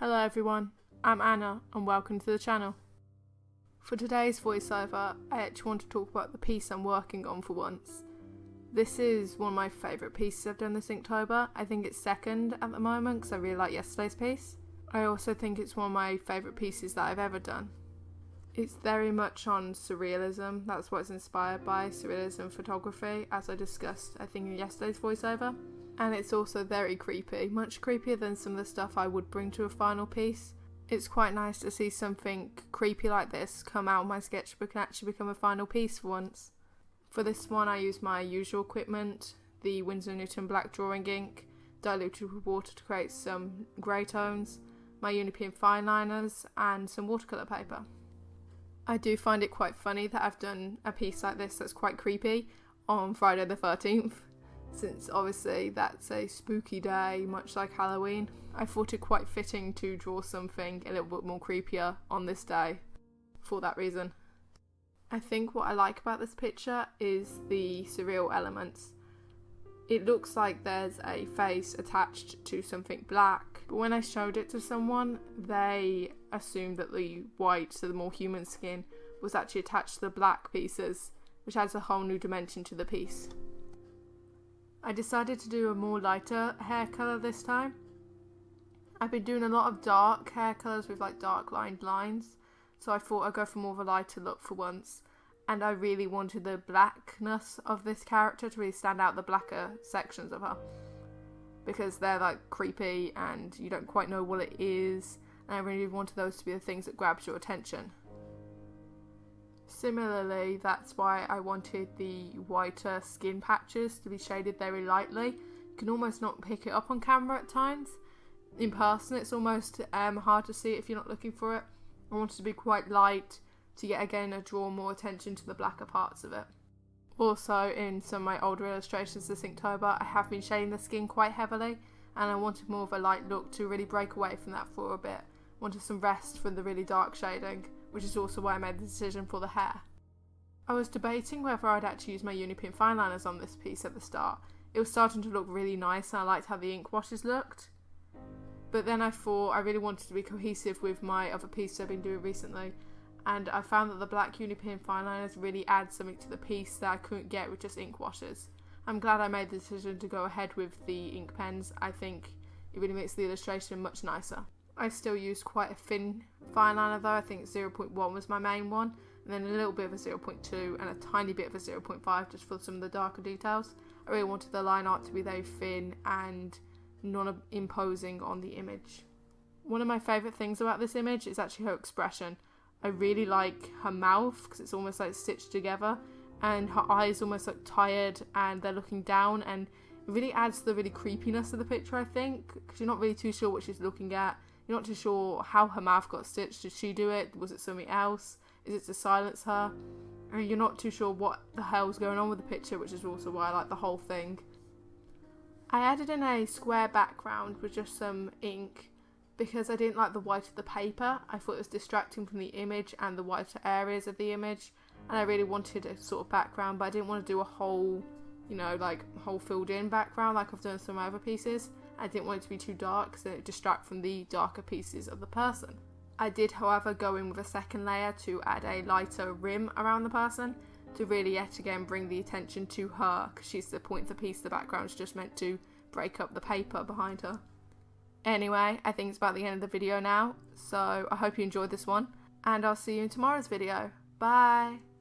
Hello everyone, I'm Anna and welcome to the channel. For today's voiceover, I actually want to talk about the piece I'm working on for once. This is one of my favourite pieces I've done this Inktober. I think it's second at the moment because I really like yesterday's piece. I also think it's one of my favourite pieces that I've ever done. It's very much on surrealism, that's what it's inspired by, surrealism photography, as I discussed I think in yesterday's voiceover. And it's also very creepy, much creepier than some of the stuff I would bring to a final piece. It's quite nice to see something creepy like this come out of my sketchbook and actually become a final piece for once. For this one I used my usual equipment, the Winsor black drawing ink, diluted with water to create some grey tones, my Uni Pin Fineliners and some watercolour paper. I do find it quite funny that I've done a piece like this that's quite creepy on Friday the 13th. Since obviously that's a spooky day, much like Halloween. I thought it quite fitting to draw something a little bit more creepier on this day for that reason. I think what I like about this picture is the surreal elements. It looks like there's a face attached to something black, but when I showed it to someone, they assumed that the white, so the more human skin, was actually attached to the black pieces, which adds a whole new dimension to the piece. I decided to do a more lighter hair colour this time. I've been doing a lot of dark hair colours with like dark lined lines, so I thought I'd go for more of a lighter look for once. And I really wanted the blackness of this character to really stand out, the blacker sections of her. Because they're like creepy and you don't quite know what it is, and I really wanted those to be the things that grabs your attention. Similarly, that's why I wanted the whiter skin patches to be shaded very lightly. You can almost not pick it up on camera at times. In person it's almost hard to see it if you're not looking for it. I wanted to be quite light to yet again draw more attention to the blacker parts of it. Also, in some of my older illustrations this Inktober, I have been shading the skin quite heavily, and I wanted more of a light look to really break away from that for a bit. I wanted some rest from the really dark shading, which is also why I made the decision for the hair. I was debating whether I'd actually use my Uni Pin Fineliners on this piece at the start. It was starting to look really nice and I liked how the ink washes looked. But then I thought I really wanted to be cohesive with my other pieces I've been doing recently, and I found that the black Uni Pin Fineliners really add something to the piece that I couldn't get with just ink washes. I'm glad I made the decision to go ahead with the ink pens. I think it really makes the illustration much nicer. I still used quite a thin fineliner though. I think 0.1 was my main one, and then a little bit of a 0.2 and a tiny bit of a 0.5 just for some of the darker details. I really wanted the line art to be very thin and non-imposing on the image. One of my favourite things about this image is actually her expression. I really like her mouth because it's almost like stitched together, and her eyes almost look tired and they're looking down, and it really adds to the really creepiness of the picture, I think, because you're not really too sure what she's looking at. You're not too sure how her mouth got stitched. Did she do it? Was it something else? Is it to silence her? And you're not too sure what the hell's going on with the picture, which is also why I like the whole thing. I added in a square background with just some ink because I didn't like the white of the paper. I thought it was distracting from the image and the whiter areas of the image, and I really wanted a sort of background, but I didn't want to do a whole, whole filled in background like I've done some other pieces. I didn't want it to be too dark because then it distract from the darker pieces of the person. I did, however, go in with a second layer to add a lighter rim around the person to really yet again bring the attention to her, because she's the point of the piece. The background's just meant to break up the paper behind her. Anyway, I think it's about the end of the video now, so I hope you enjoyed this one, and I'll see you in tomorrow's video. Bye!